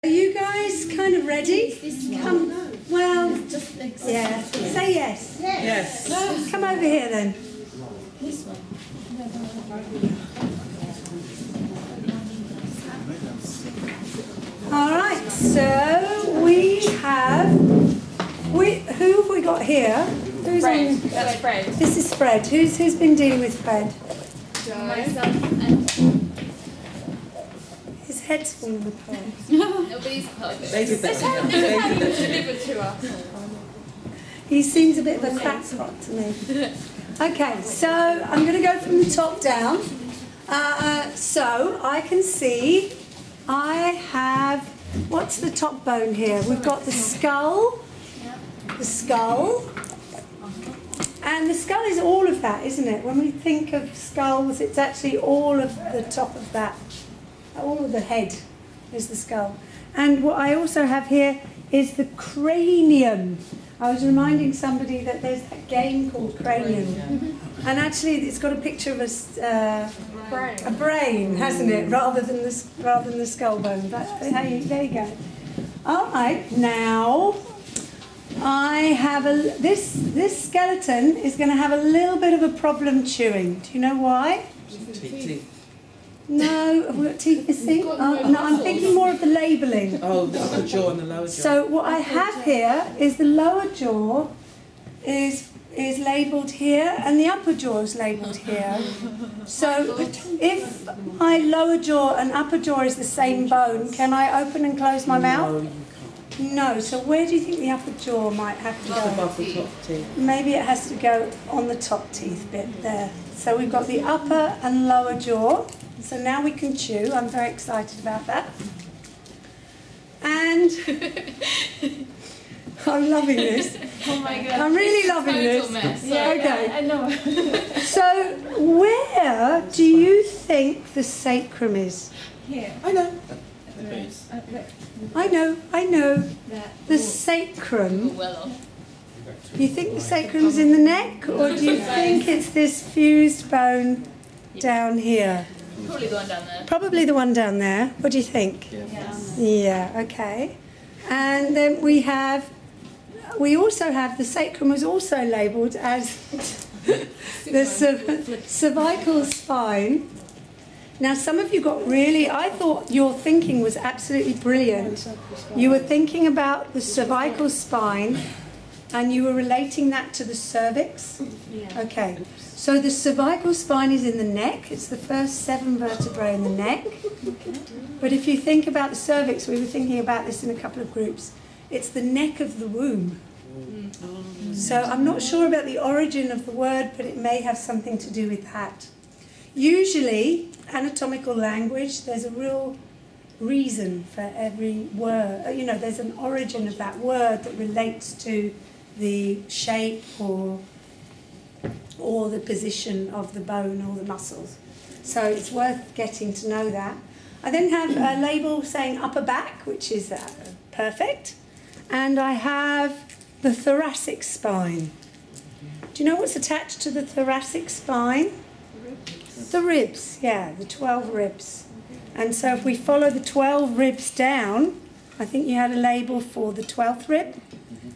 Are you guys kind of ready? Come, well, yeah, say yes. Yes. Come over here then. This one. All right, so we have, who have we got here? Who's Fred. on? That's Fred. This is Fred. Who's been dealing with Fred? Myself and His head's falling apart. nobody's pelvis. They did This that. how you delivered to us. He seems a bit of a crackpot to me. Okay, so I'm going to go from the top down. So I can see I have, what's the top bone here? We've got the skull, and the skull is all of that, isn't it? When we think of skulls, it's actually all of the top of that, all of the head is the skull. And what I also have here is the cranium. I was reminding somebody that there's that game called Cranium, and actually it's got a picture of a brain, hasn't it, rather than the skull bone. There you go. All right, now I have this skeleton is going to have a little bit of a problem chewing. Do you know why? Teeth. No, have we got teeth missing? No, I'm thinking more of the labelling. Oh, the upper jaw and the lower jaw. So what I have here is the lower jaw is labelled here and the upper jaw is labelled here. So if my lower jaw and upper jaw is the same bone, can I open and close my mouth? No, you can't. No, so where do you think the upper jaw might have to go? Above the top teeth. Maybe it has to go on the top teeth bit there. So we've got the upper and lower jaw. So now we can chew. I'm very excited about that. And I'm loving this. Oh my god. I'm really loving this. Mess. Yeah, okay. I know. So where do you think the sacrum is? Here. I know. I know. The sacrum. Well off. Do you think the sacrum's in the neck, or do you think it's this fused bone down here? Probably the one down there. Probably the one down there. What do you think? Yeah, okay. And then we also have the sacrum was also labelled as the cervical spine. Now some of you got really, I thought your thinking was absolutely brilliant. You were thinking about the cervical spine and you were relating that to the cervix. Yeah. Okay. So the cervical spine is in the neck. It's the first 7 vertebrae in the neck. But if you think about the cervix, we were thinking about this in a couple of groups, it's the neck of the womb. So I'm not sure about the origin of the word, but it may have something to do with that. Usually, anatomical language, there's a real reason for every word. You know, there's an origin of that word that relates to the shape or the position of the bone or the muscles. So it's worth getting to know that. I then have a label saying upper back, which is perfect. And I have the thoracic spine. Do you know what's attached to the thoracic spine? The ribs, yeah, the 12 ribs. And so if we follow the 12 ribs down, I think you had a label for the 12th rib,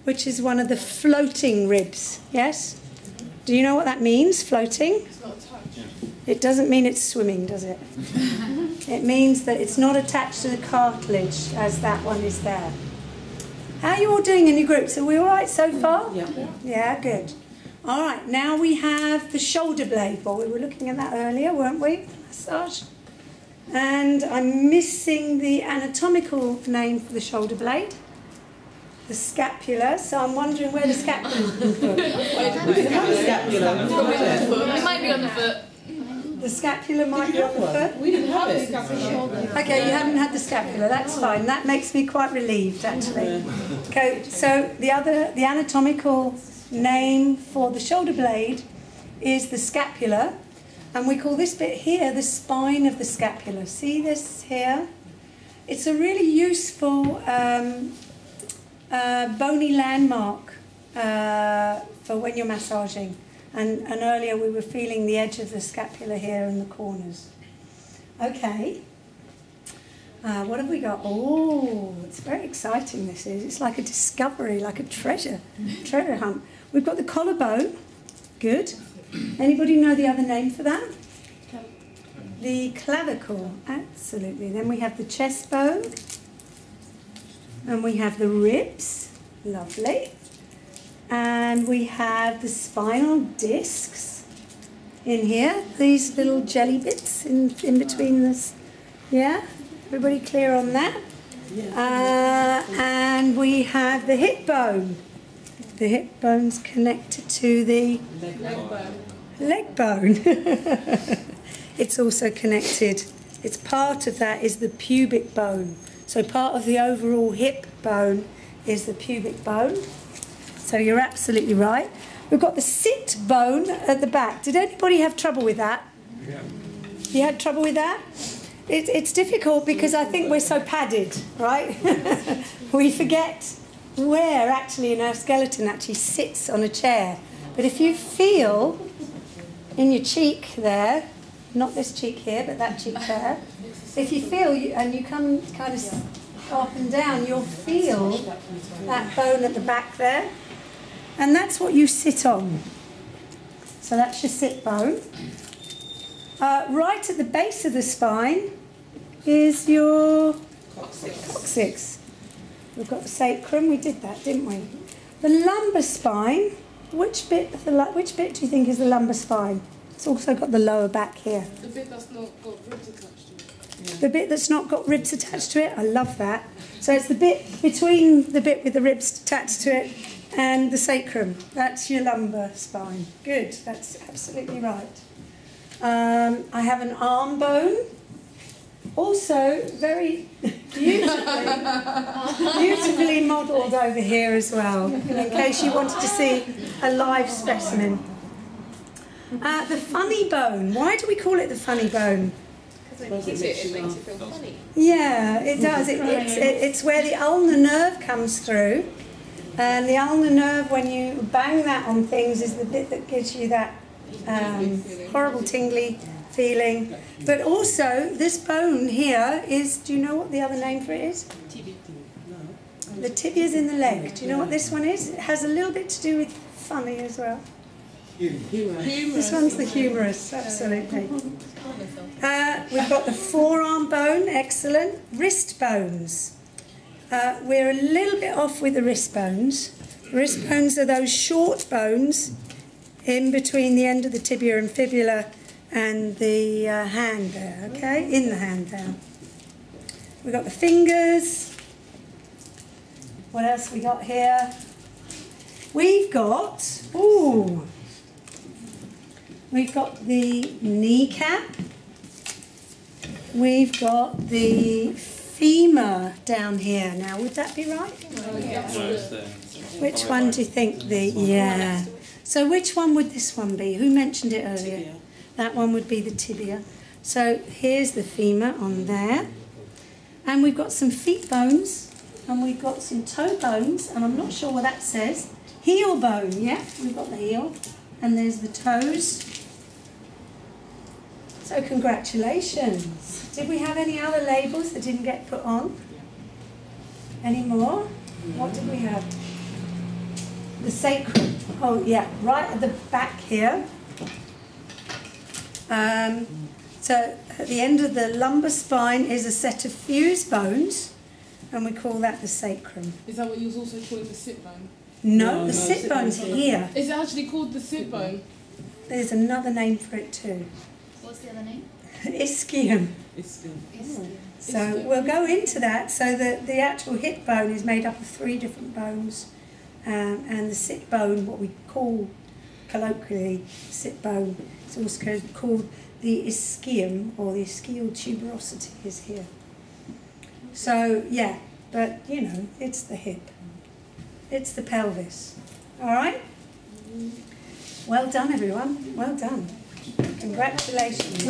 which is one of the floating ribs, yes? Do you know what that means, floating? It doesn't mean it's swimming, does it? It means that it's not attached to the cartilage as that one is there. How are you all doing in your groups? Are we all right so far? Yeah. Yeah, good. All right, now we have the shoulder blade. Well, we were looking at that earlier, weren't we? Massage. And I'm missing the anatomical name for the shoulder blade. The scapula, so I'm wondering where the scapula is put. It might be on the foot. The scapula might be on the foot. We didn't have it. Okay, you haven't had the scapula, that's fine. That makes me quite relieved, actually. Okay, so the anatomical name for the shoulder blade is the scapula, and we call this bit here the spine of the scapula. See this here? It's a really useful bony landmark for when you're massaging. And earlier we were feeling the edge of the scapula here in the corners. Okay. What have we got? Oh, it's very exciting, this is. It's like a discovery, like a treasure hunt. We've got the collarbone. Good. Anybody know the other name for that? The clavicle, absolutely. Then we have the chest bone. And we have the ribs. Lovely. And we have the spinal discs in here. These little jelly bits in between this. Yeah? Everybody clear on that? And we have the hip bone. The hip bone's connected to the leg bone. It's also connected. It's part of that is the pubic bone. So part of the overall hip bone is the pubic bone. So you're absolutely right. We've got the sit bone at the back. Did anybody have trouble with that? Yeah. You had trouble with that? It's difficult because I think we're so padded, right? We forget where actually in our skeleton actually sits on a chair. But if you feel in your cheek there, not this cheek here, but that cheek there, if you feel, and you come kind of up and down, you'll feel that bone at the back there. And that's what you sit on. So that's your sit bone. Right at the base of the spine is your coccyx. We've got the sacrum, we did that, didn't we? The lumbar spine, which bit do you think is the lumbar spine? It's also got the lower back here. The bit that's not got ribs attached to it. Yeah. The bit that's not got ribs attached to it, I love that. So it's the bit between the bit with the ribs attached to it and the sacrum. That's your lumbar spine. Good, that's absolutely right. I have an arm bone. Also very beautifully modelled over here as well, in case you wanted to see a live specimen. The funny bone. Why do we call it the funny bone? Because when you hit it, it makes it feel funny. Yeah, it does. It's where the ulnar nerve comes through. And the ulnar nerve, when you bang that on things, is the bit that gives you that horrible tingly feeling. But also, this bone here is, do you know what the other name for it is? Tibia. No. The tibia's in the leg. Do you know what this one is? It has a little bit to do with funny as well. Humerus. This one's the humerus, absolutely. We've got the forearm bone, excellent. Wrist bones. We're a little bit off with the wrist bones. Wrist bones are those short bones in between the end of the tibia and fibula and the hand there, okay? In the hand there. We've got the fingers. What else we got here? We've got, we've got the kneecap. We've got the femur down here. Now, would that be right? Which one do you think yeah. So which one would this one be? Who mentioned it earlier? Tibia. That one would be the tibia. So here's the femur on there. And we've got some feet bones. And we've got some toe bones. And I'm not sure what that says. Heel bone, yeah? We've got the heel. And there's the toes. So congratulations. Did we have any other labels that didn't get put on? Any more? What did we have? The sacrum. Oh yeah, right at the back here. So at the end of the lumbar spine is a set of fused bones, and we call that the sacrum. Is that what you was also calling the sit bone? No, the sit bone's here. Is it actually called the sit bone? There's another name for it too. What's the other name? Ischium. Ischium. So we'll go into that. So the actual hip bone is made up of 3 different bones, and the sit bone, what we call colloquially sit bone, is also called the ischium, or the ischial tuberosity is here. So yeah, but you know, it's the hip. It's the pelvis. All right? Well done, everyone. Well done. Congratulations.